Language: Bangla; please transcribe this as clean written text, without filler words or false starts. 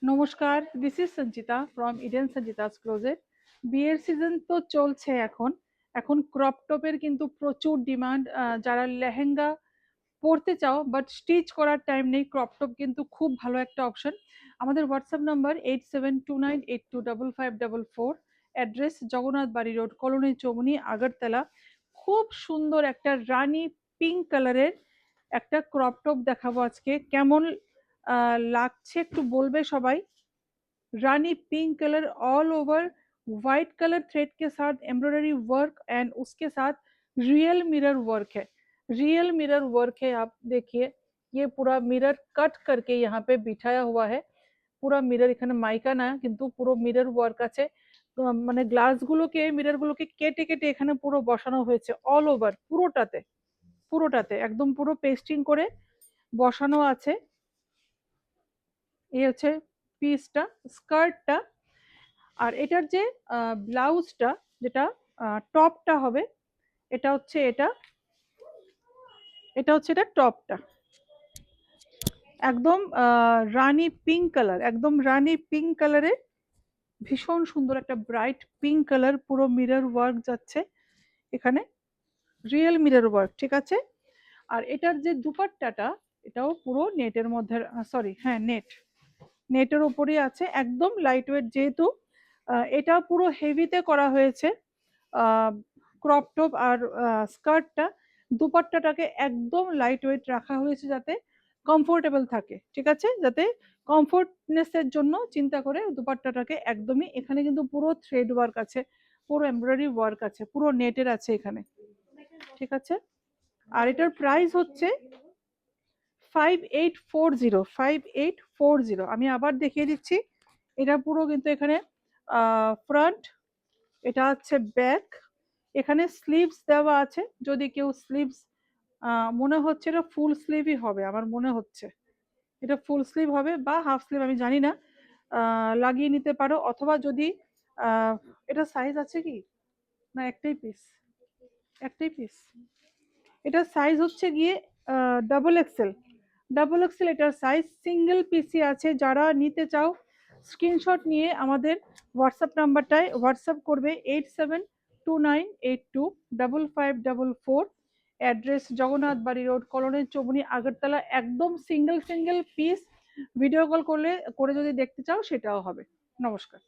নমস্কার, this is Sanchita from Eden Sanchita's closet. বিয়ের সিজন তো চলছে এখন। এখন ক্রপ টপের কিন্তু প্রচুর ডিমান্ড। যারা লেহেঙ্গা পরতে চাও বাট স্টিচ করার টাইম নেই, ক্রপ টপ কিন্তু খুব ভালো একটা অপশন। আমাদের হোয়াটসঅ্যাপ নাম্বার 8729825544, অ্যাড্রেস জগন্নাথ বাড়ি রোড, কলোনি চৌমুনি, আগরতলা। খুব সুন্দর একটা রানী পিঙ্ক কালারের একটা ক্রপ টপ দেখাবো আজকে। কেমন লাগছে একটু বলবে সবাই। Rani pink colour all over, white colour thread के साथ एम्ब्रॉयडरी वर्क एंड उसके साथ रियल मिरर वर्क है। रियल मिरर वर्क है, आप देखिए। ये पूरा मिरर कट करके यहाँ पे बिठाया हुआ है। পুরো মিরর এখানে মাইকা না, কিন্তু পুরো মিরর ওয়ার্ক আছে। মানে গ্লাসগুলোকে, মিররগুলোকে কেটে কেটে এখানে পুরো বসানো হয়েছে অল ওভার, পুরোটাতে। পুরোটাতে একদম পুরো পেস্টিং করে বসানো আছে। এই হচ্ছে পিসটা, স্কার্টটা। আর এটার যে ব্লাউজটা, যেটা টপটা হবে, এটা হচ্ছে এটা এটা হচ্ছে এটা টপটা। একদম রানী পিঙ্ক কালার, একদম রানী পিঙ্ক কালারে, ভীষণ সুন্দর একটা ব্রাইট পিঙ্ক কালার। পুরো মিরর ওয়ার্ক যাচ্ছে এখানে, রিয়েল মিরর ওয়ার্ক, ঠিক আছে। আর এটার যে দুপাট্টাটা, এটাও পুরো নেটের মধ্যে, সরি হ্যাঁ নেট, নেটের উপরই আছে, একদম লাইট ওয়েট। যেহেতু এটা পুরো হেভিতে করা হয়েছে ক্রপ টপ আর স্কার্টটা, দুপাট্টাটাকে একদম লাইট ওয়েট রাখা হয়েছে যাতে কমফোর্টেবল থাকে, ঠিক আছে। যাতে কমফোর্টনেসের জন্য চিন্তা করে দুপাট্টাটাকে একদমই, এখানে কিন্তু পুরো থ্রেড ওয়ার্ক আছে, পুরো এমব্রয়ডারি ওয়ার্ক আছে, পুরো নেটের আছে এখানে, ঠিক আছে। আর এটার প্রাইস হচ্ছে 5840। আমি আবার দেখিয়ে দিচ্ছি। এটা পুরো কিন্তু এখানে ফ্রন্ট, এটা হচ্ছে ব্যাক, এখানে স্লিভস দেওয়া আছে। যদি কেউ স্লিভস, মনে হচ্ছে এটা ফুল স্লিভই হবে, আমার মনে হচ্ছে এটা ফুল স্লিভ হবে বা হাফ স্লিভ, আমি জানি না। লাগিয়ে নিতে পারো, অথবা যদি এটা সাইজ আছে কি না, একটাই পিস, একটাই পিস। এটার সাইজ হচ্ছে গিয়ে ডাবল এক্সেল, ডাবল এক্সেল এটার সাইজ। সিঙ্গেল পিসি আছে, যারা নিতে চাও স্ক্রিনশট নিয়ে আমাদের হোয়াটসঅ্যাপ নাম্বারটায় হোয়াটসঅ্যাপ করবে 8729825544। অ্যাড্রেস জগন্নাথ বাড়ি রোড, কলোনি চৌমুনি, আগরতলা। একদম single single piece, video call করলে করে যদি দেখতে চাও সেটাও হবে। নমস্কার।